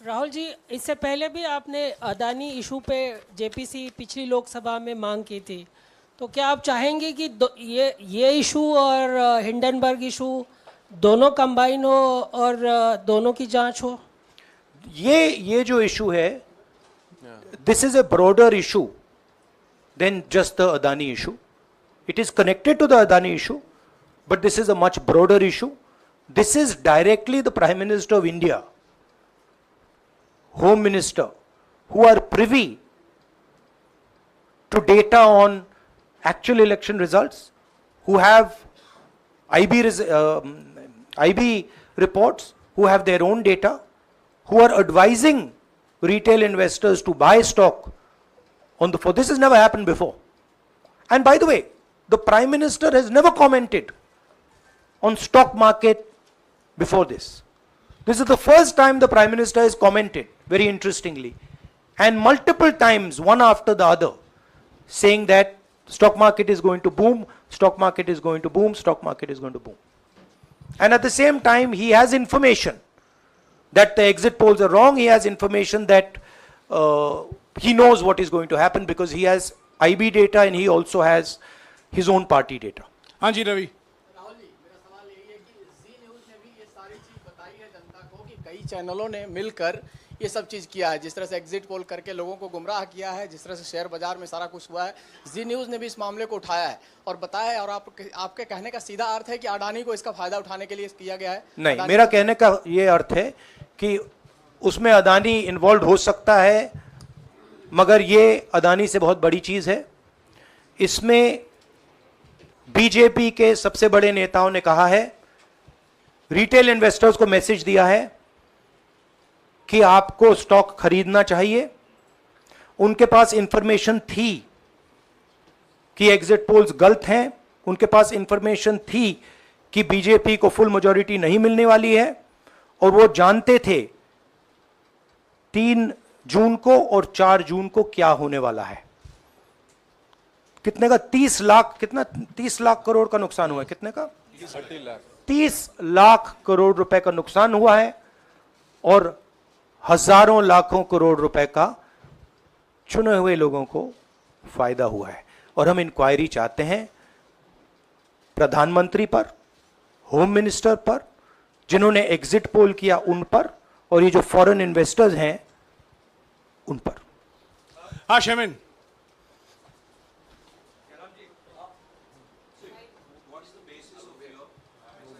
राहुल जी, इससे पहले भी आपने अदानी इशू पे जेपीसी पिछली लोकसभा में मांग की थी, तो क्या आप चाहेंगे कि ये इशू और हिंडनबर्ग इशू दोनों कंबाइन हो और दोनों की जांच हो? ये जो इशू है, this is a broader issue than just the Adani issue. It is connected to the Adani issue, but this is a much broader issue. This is directly the Prime Minister of India, Home Minister, who are privy to data on actual election results, who have IB reports, who have their own data, who are advising retail investors to buy stock on the floor. This has never happened before. And by the way, the Prime Minister has never commented on stock market before this. This is the first time the Prime Minister has commented, very interestingly, and multiple times, one after the other, saying that stock market is going to boom, stock market is going to boom, stock market is going to boom. And at the same time, he has information that the exit polls are wrong. He has information that he knows what is going to happen because he has IB data and he also has his own party data. हाँ जी रवि। राहुल जी, मेरा सवाल यही है कि जी news ने भी ये सारी चीज़ बताई है जनता को कि कई चैनलों ने मिलकर ये सब चीज़ किया है, जिस तरह से एग्जिट पोल करके लोगों को गुमराह किया है, जिस तरह से शेयर बाजार में सारा कुछ हुआ है। जी न्यूज़ ने भी इस मामले को उठाया है और बताया है, और आपके कहने का सीधा अर्थ है कि अडानी को इसका फायदा उठाने के लिए किया गया है? नहीं, मेरा कहने का ये अर्थ है कि उसमें अदानी इन्वॉल्व हो सकता है, मगर ये अदानी से बहुत बड़ी चीज़ है। इसमें बीजेपी के सबसे बड़े नेताओं ने कहा है, रिटेल इन्वेस्टर्स को मैसेज दिया है कि आपको स्टॉक खरीदना चाहिए। उनके पास इंफॉर्मेशन थी कि एग्जिट पोल्स गलत हैं, उनके पास इंफॉर्मेशन थी कि बीजेपी को फुल मेजॉरिटी नहीं मिलने वाली है, और वो जानते थे 3 जून को और 4 जून को क्या होने वाला है। कितने का 30 लाख, कितना 30 लाख करोड़ का नुकसान हुआ है? कितने का? 30 लाख करोड़ रुपए का नुकसान हुआ है और हजारों लाखों करोड़ रुपए का चुने हुए लोगों को फायदा हुआ है। और हम इंक्वायरी चाहते हैं प्रधानमंत्री पर, होम मिनिस्टर पर, जिन्होंने एग्जिट पोल किया उन पर, और ये जो फॉरेन इन्वेस्टर्स हैं उन पर। हाँ शेमिन।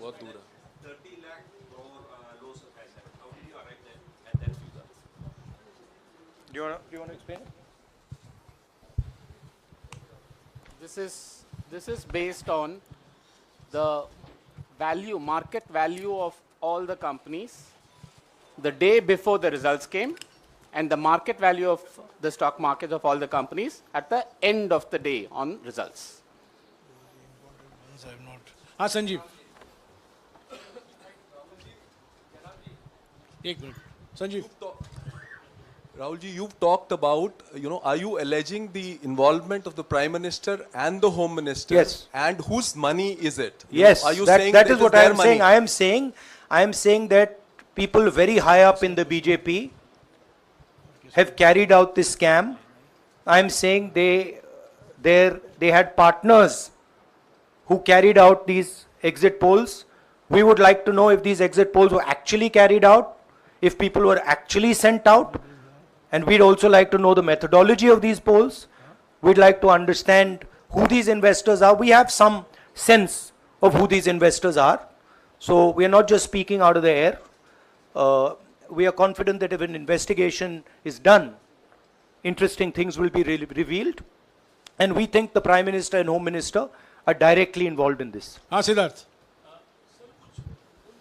बहुत दूर है। 30 lakh crore loss of asset. How did you arrive at that figure? Do you want to explain? This is based on the value, market value of all the companies the day before the results came, and the market value of the stock market of all the companies at the end of the day on results. हाँ संजीव, एक minute Sanjeev. Rahul ji, you've talked about, are you alleging the involvement of the Prime Minister and the Home Minister? Yes. And whose money is it? Yes, Are you that, saying that it is what I their am money? saying. I am saying that people very high up in the BJP have carried out this scam. I am saying they had partners who carried out these exit polls. We would like to know if these exit polls were actually carried out, if people were actually sent out, and we'd also like to know the methodology of these polls. We'd like to understand who these investors are. We have some sense of who these investors are. So we are not just speaking out of the air. We are confident that if an investigation is done, interesting things will be revealed. And we think the Prime Minister and Home Minister are directly involved in this. हाँ Siddharth.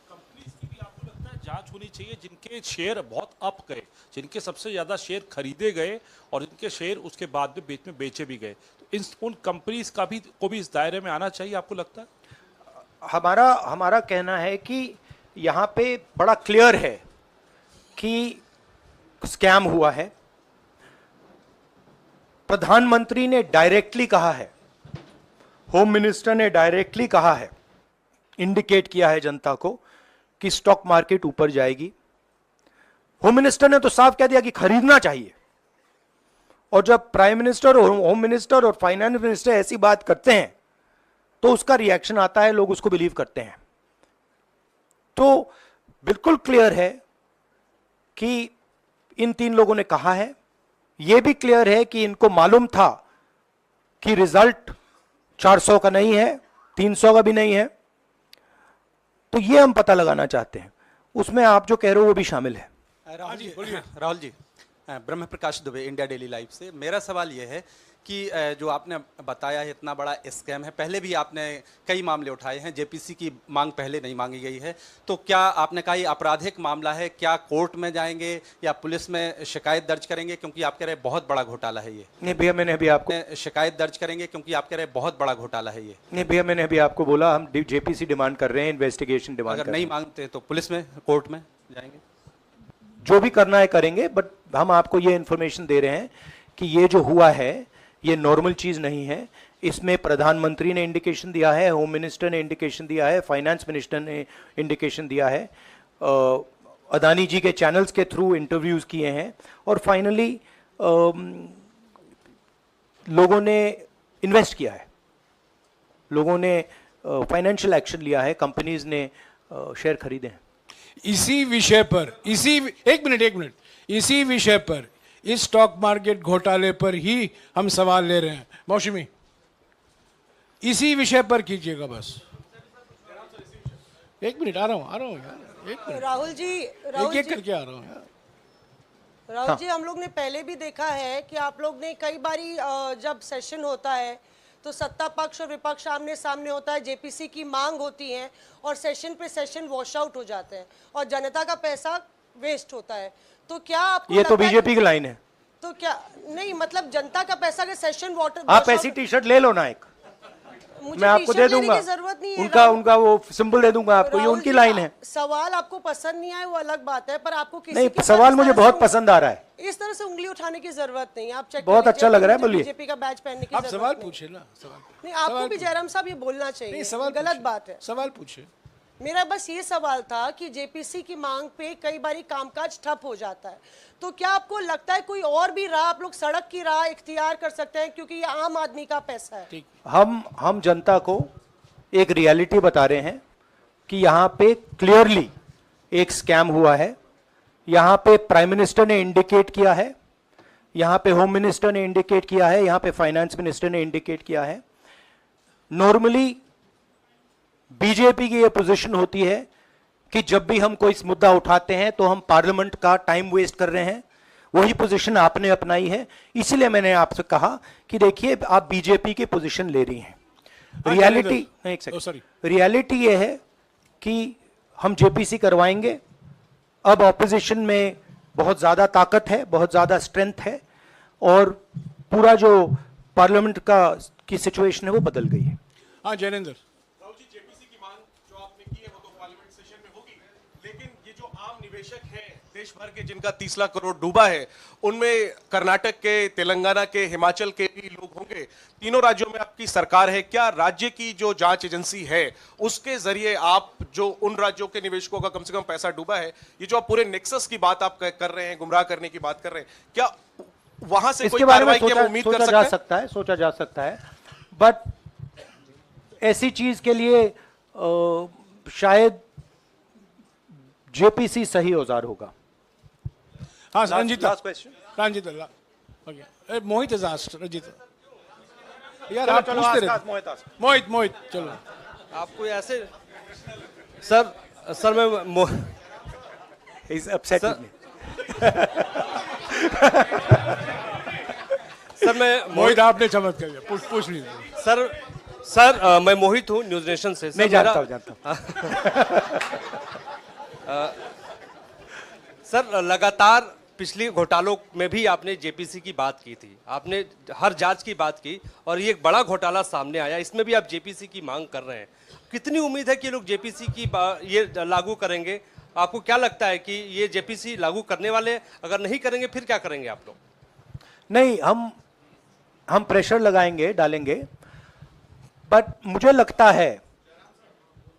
Companies की भी आपको लगता है जांच होनी चाहिए जिनके शेयर बहुत अप गए, जिनके सबसे ज्यादा शेयर खरीदे गए और जिनके शेयर उसके बाद में बेचे भी गए, तो उन कंपनीज का भी को भी इस दायरे में आना चाहिए, आपको लगता है? हमारा कहना है कि यहाँ पे बड़ा क्लियर है कि स्कैम हुआ है। प्रधानमंत्री ने डायरेक्टली कहा है, होम मिनिस्टर ने डायरेक्टली कहा है, इंडिकेट किया है जनता को कि स्टॉक मार्केट ऊपर जाएगी। होम मिनिस्टर ने तो साफ कह दिया कि खरीदना चाहिए। और जब प्राइम मिनिस्टर और होम मिनिस्टर और फाइनेंस मिनिस्टर ऐसी बात करते हैं तो उसका रिएक्शन आता है, लोग उसको बिलीव करते हैं। तो बिल्कुल क्लियर है कि इन तीन लोगों ने कहा है, यह भी क्लियर है कि इनको मालूम था कि रिजल्ट 400 का नहीं है, 300 का भी नहीं है। तो यह हम पता लगाना चाहते हैं, उसमें आप जो कह रहे हो वो भी शामिल है। राहुल जी, ब्रह्म प्रकाश दुबे, इंडिया डेली लाइफ से। मेरा सवाल यह है कि जो आपने बताया है इतना बड़ा स्कैम है, पहले भी आपने कई मामले उठाए हैं, जेपीसी की मांग पहले नहीं मांगी गई है, तो क्या आपने कहा ये आपराधिक मामला है, क्या कोर्ट में जाएंगे या पुलिस में शिकायत दर्ज करेंगे, क्योंकि आप कह रहे हैं बहुत बड़ा घोटाला है ये? नहीं भैया, मैंने अभी आपको शिकायत दर्ज करेंगे क्योंकि आप कह रहे हैं बहुत बड़ा घोटाला है ये? नहीं भैया, मैंने अभी आपको बोला हम जेपीसी डिमांड कर रहे हैं, इन्वेस्टिगेशन डिमांड अगर कर रहे नहीं हैं। मांगते तो पुलिस में, कोर्ट में जाएंगे? जो भी करना है करेंगे, बट हम आपको ये इंफॉर्मेशन दे रहे हैं कि ये जो हुआ है ये नॉर्मल चीज नहीं है। इसमें प्रधानमंत्री ने इंडिकेशन दिया है, होम मिनिस्टर ने इंडिकेशन दिया है, फाइनेंस मिनिस्टर ने इंडिकेशन दिया है, अदानी जी के चैनल्स के थ्रू इंटरव्यूज किए हैं, और फाइनली लोगों ने इन्वेस्ट किया है, लोगों ने फाइनेंशियल एक्शन लिया है, कंपनीज ने शेयर खरीदे हैं। इसी विषय पर, एक मिनट, इसी विषय पर, इस स्टॉक मार्केट घोटाले पर ही हम सवाल ले रहे हैं। मौसमी, इसी विषय पर कीजिएगा बस। एक मिनट, आ रहा हूं यार, एक मिनट। राहुल जी, एक करके आ रहा हूं यार। राहुल जी, हम लोग ने पहले भी देखा है कि आप लोग ने कई बारी जब सेशन होता है तो सत्ता पक्ष और विपक्ष आमने सामने होता है, जेपीसी की मांग होती है और सेशन पे सेशन वॉश आउट हो जाते हैं और जनता का पैसा वेस्ट होता है। तो क्या आपको ये तो लगता है बीजेपी की लाइन है। तो क्या नहीं, मतलब जनता का पैसा के सेशन वाटर, आप ऐसी टी शर्ट ले लो ना एक, मुझे मैं आपको दे टी-शर्ट लेने दूंगा, की जरूरत नहीं है। उनका वो सिंबल दे दूंगा आपको, ये राहुल उनकी जी, लाइन है। सवाल आपको पसंद नहीं आए वो अलग बात है, पर आपको किसी नहीं, के सवाल साथ मुझे इस तरह बहुत से- पसंद आ रहा है। इस तरह से उंगली उठाने की जरूरत नहीं है। आप चेक बहुत अच्छा लग रहा है, बोलिए। बीजेपी का बैच पहनने की आप जरूरत सवाल नहीं। पूछे ना, सवाल नहीं, आपको सवाल भी जयराम साहब ये बोलना चाहिए, नहीं, सवाल गलत पूछिए। बात है। सवाल पूछे। मेरा बस ये सवाल था कि जेपीसी की मांग पे कई बारी कामकाज ठप हो जाता है, तो क्या आपको लगता है कोई और भी राह आप लोग सड़क की राह इख्तियार कर सकते हैं, क्योंकि ये आम आदमी का पैसा है? हम जनता को एक रियलिटी बता रहे हैं कि यहाँ पे क्लियरली एक स्कैम हुआ है। यहाँ पे प्राइम मिनिस्टर ने इंडिकेट किया है, यहाँ पे होम मिनिस्टर ने इंडिकेट किया है, यहाँ पे फाइनेंस मिनिस्टर ने इंडिकेट किया है। नॉर्मली बीजेपी की यह पोजीशन होती है कि जब भी हम कोई मुद्दा उठाते हैं तो हम पार्लियामेंट का टाइम वेस्ट कर रहे हैं। वही पोजीशन आपने अपनाई है, इसलिए मैंने आपसे कहा कि देखिए आप बीजेपी की पोजीशन ले रही हैं। रियलिटी, एक सेकंड, रियलिटी ये है कि हम जेपीसी करवाएंगे। अब ऑपोजिशन में बहुत ज्यादा ताकत है, बहुत ज्यादा स्ट्रेंथ है, और पूरा जो पार्लियामेंट की सिचुएशन है वो बदल गई है। हाँ जैनेंद्र, राहुल जी, जेपीसी की मांग जो आपने की है वो तो पार्लियामेंट सेशन में होगी, लेकिन ये जो आम निवेशक हैं देश भर के जिनका 30 लाख करोड़ डूबा है, उनमें कर्नाटक के, तेलंगाना के, हिमाचल के भी लोग होंगे। तीनों राज्यों में आपकी सरकार है, क्या राज्य की जो जांच एजेंसी है उसके जरिए आप जो उन राज्यों के निवेशकों का कम से कम पैसा डूबा है, ये जो आप पूरे नेक्सस की बात आप कर रहे हैं, गुमराह करने की बात कर रहे हैं, क्या वहां से कोई इसके बारे में कार्रवाई की हम उम्मीद कर सकते हैं? सोचा जा सकता है, बट ऐसी चीज के लिए शायद जेपीसी सही औजार होगा। हाँ Ranjita, Last question. Ranjita, okay, Mohit is asked, Ranjita यार आप पूछते रहे। मोहित चलो। आपको ऐसे सर मैं He's upset with me. Sir मैं मोहित आपने चमत्कार किया, पूछ लीजिए। सर मैं मोहित हूँ, न्यूज नेशन से। नहीं, जानता हूँ। सर लगातार पिछले घोटालों में भी आपने जेपीसी की बात की थी, आपने हर जांच की बात की, और ये एक बड़ा घोटाला सामने आया, इसमें भी आप जेपीसी की मांग कर रहे हैं। कितनी उम्मीद है कि लोग जेपीसी की ये लागू करेंगे? आपको क्या लगता है कि ये जेपीसी लागू करने वाले, अगर नहीं करेंगे फिर क्या करेंगे आप लोग? नहीं, हम प्रेशर लगाएंगे, डालेंगे, बट मुझे लगता है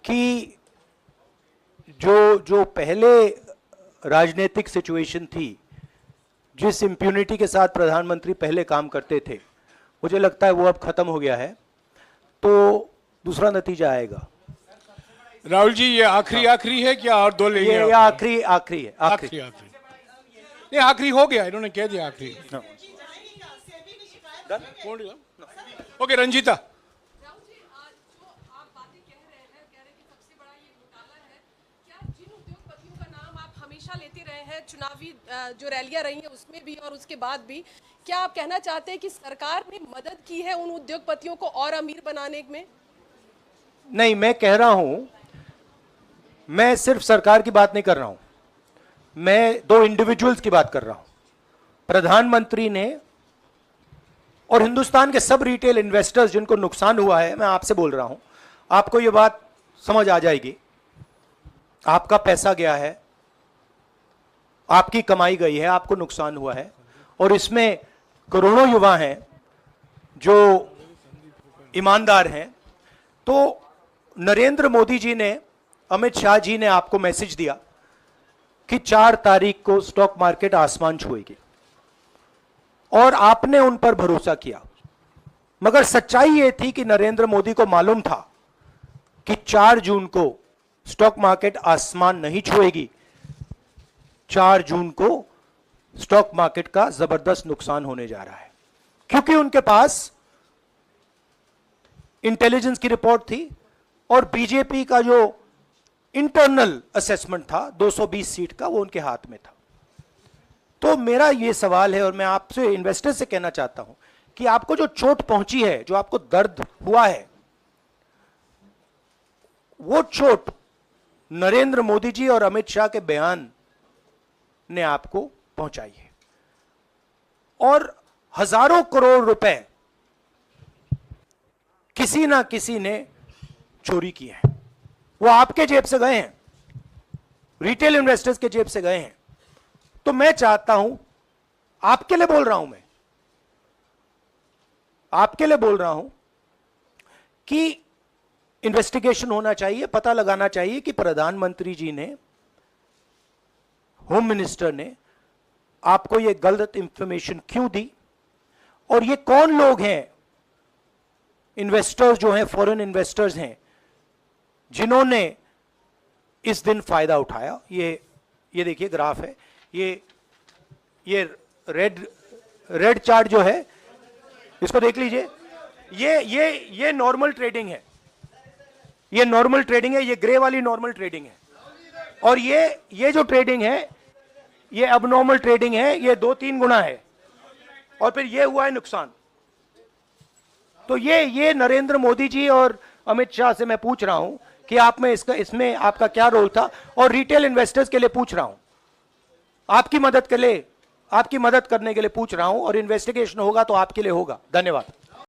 कि जो पहले राजनीतिक सिचुएशन थी, जिस इम्प्यूनिटी के साथ प्रधानमंत्री पहले काम करते थे, मुझे लगता है वो अब खत्म हो गया है, तो दूसरा नतीजा आएगा। राहुल जी ये आखिरी है क्या और दो लेंगे? ये आखिरी है, आखिरी नहीं, आखिरी हो गया, इन्होंने कह दिया आखिरी। ओके रंजीता। लेते रहे हैं चुनावी जो रैलियां रही हैं उसमें भी और उसके बाद भी, क्या आप कहना चाहते हैं कि सरकार ने मदद की है उन उद्योगपतियों को और अमीर बनाने में? नहीं, मैं कह रहा हूं, मैं सिर्फ सरकार की बात नहीं कर रहा हूं, मैं दो इंडिविजुअल्स की बात कर रहा हूं। प्रधानमंत्री ने और हिंदुस्तान के सब रिटेल इन्वेस्टर्स जिनको नुकसान हुआ है, मैं आपसे बोल रहा हूं, आपको यह बात समझ आ जाएगी। आपका पैसा गया है, आपकी कमाई गई है, आपको नुकसान हुआ है, और इसमें करोड़ों युवा हैं जो ईमानदार हैं। तो नरेंद्र मोदी जी ने, अमित शाह जी ने आपको मैसेज दिया कि 4 तारीख को स्टॉक मार्केट आसमान छुएगी, और आपने उन पर भरोसा किया। मगर सच्चाई यह थी कि नरेंद्र मोदी को मालूम था कि 4 जून को स्टॉक मार्केट आसमान नहीं छुएगी। 4 जून को स्टॉक मार्केट का जबरदस्त नुकसान होने जा रहा है, क्योंकि उनके पास इंटेलिजेंस की रिपोर्ट थी और बीजेपी का जो इंटरनल असेसमेंट था 220 सीट का, वो उनके हाथ में था। तो मेरा यह सवाल है, और मैं आपसे इन्वेस्टर से कहना चाहता हूं कि आपको जो चोट पहुंची है, जो आपको दर्द हुआ है, वो चोट नरेंद्र मोदी जी और अमित शाह के बयान ने आपको पहुंचाई है। और हजारों करोड़ रुपए किसी ना किसी ने चोरी किए हैं, वो आपके जेब से गए हैं, रिटेल इन्वेस्टर्स के जेब से गए हैं। तो मैं चाहता हूं, आपके लिए बोल रहा हूं, मैं आपके लिए बोल रहा हूं कि इन्वेस्टिगेशन होना चाहिए, पता लगाना चाहिए कि प्रधानमंत्री जी ने, होम मिनिस्टर ने आपको यह गलत इंफॉर्मेशन क्यों दी, और ये कौन लोग हैं, इन्वेस्टर्स जो हैं, फॉरेन इन्वेस्टर्स हैं, जिन्होंने इस दिन फायदा उठाया। ये देखिए ग्राफ है, ये रेड चार्ट जो है, इसको देख लीजिए। ये नॉर्मल ट्रेडिंग है, ये नॉर्मल ट्रेडिंग है, ये ग्रे वाली नॉर्मल ट्रेडिंग है, और ये जो ट्रेडिंग है ये अबनॉर्मल ट्रेडिंग है, ये 2-3 गुना है, और फिर ये हुआ है नुकसान। तो ये नरेंद्र मोदी जी और अमित शाह से मैं पूछ रहा हूं कि आप में इसमें आपका क्या रोल था, और रिटेल इन्वेस्टर्स के लिए पूछ रहा हूं, आपकी मदद करने के लिए पूछ रहा हूं, और इन्वेस्टिगेशन होगा तो आपके लिए होगा। धन्यवाद।